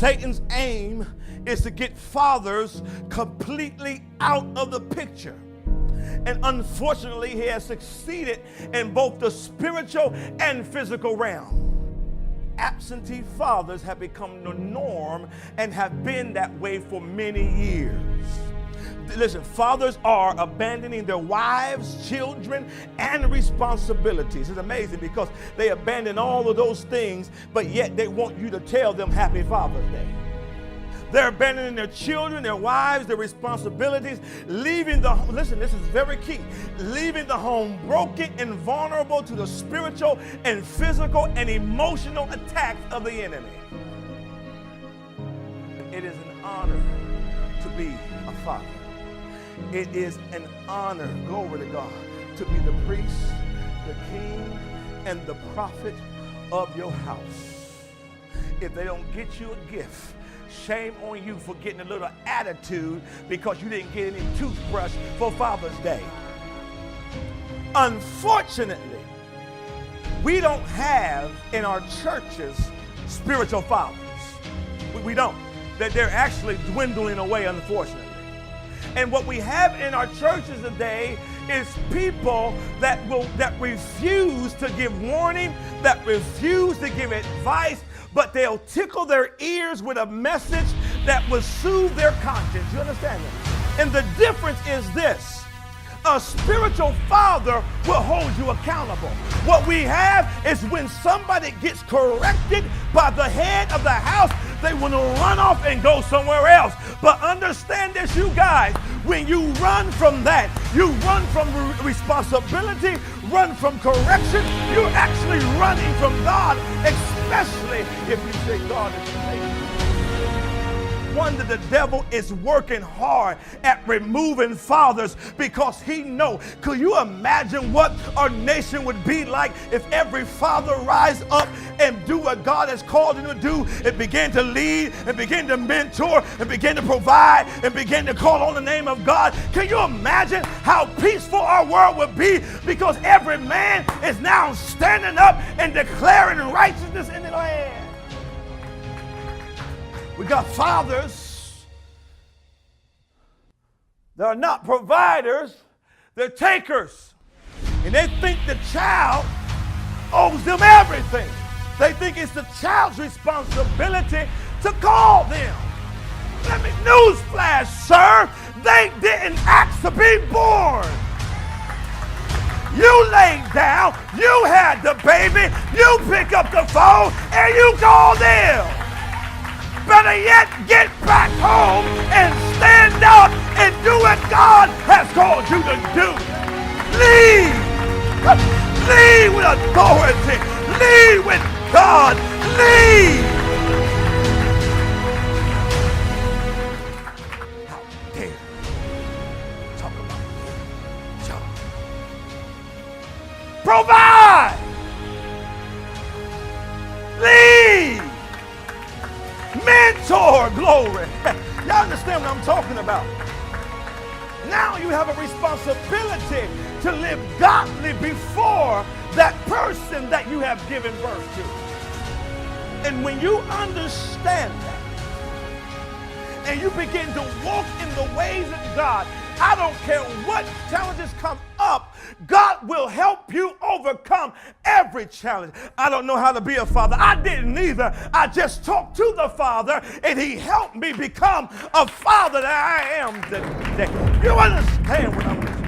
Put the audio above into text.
Satan's aim is to get fathers completely out of the picture. And unfortunately, he has succeeded in both the spiritual and physical realm. Absentee fathers have become the norm and have been that way for many years. Listen, fathers are abandoning their wives, children, and responsibilities. It's amazing because they abandon all of those things, but yet they want you to tell them Happy Father's Day. They're abandoning their children, their wives, their responsibilities, leaving the, listen, this is very key, leaving the home broken and vulnerable to the spiritual and physical and emotional attacks of the enemy. It is an honor to be a father. It is an honor, glory to God, to be the priest, the king, and the prophet of your house. If they don't get you a gift, shame on you for getting a little attitude because you didn't get any toothbrush for Father's Day. Unfortunately, we don't have in our churches spiritual fathers. We don't. They're actually dwindling away, unfortunately. And what we have in our churches today is people that refuse to give warning, that refuse to give advice, but they'll tickle their ears with a message that will soothe their conscience. You understand that? And the difference is this. A spiritual father will hold you accountable. What we have is when somebody gets corrected by the head of the house, they want to run off and go somewhere else. But understand this, you guys, when you run from that, you run from responsibility, run from correction, you're actually running from God, especially if you say God is faithful. Wonder the devil is working hard at removing fathers because he knows. Could you imagine what our nation would be like if every father rise up and do what God has called him to do and begin to lead and begin to mentor and begin to provide and begin to call on the name of God? Can you imagine how peaceful our world would be because every man is now standing up and declaring righteousness in the land? We got fathers that are not providers, they're takers. And they think the child owes them everything. They think it's the child's responsibility to call them. Let me newsflash, sir, they didn't ask to be born. You laid down, you had the baby, you pick up the phone, and you call them. Better yet, get back home and stand up and do what God has called you to do. Lead. Lead with authority. Lead with God. Lead. How dare you talk about your job? Provide. Lead. Mentor, glory. Y'all understand what I'm talking about? Now you have a responsibility to live godly before that person that you have given birth to. And when you understand that, and you begin to walk in the ways of God, I don't care what challenges come up, God will help you overcome every challenge. I don't know how to be a father. I didn't either. I just talked to the Father, and he helped me become a father that I am today. You understand what I'm saying?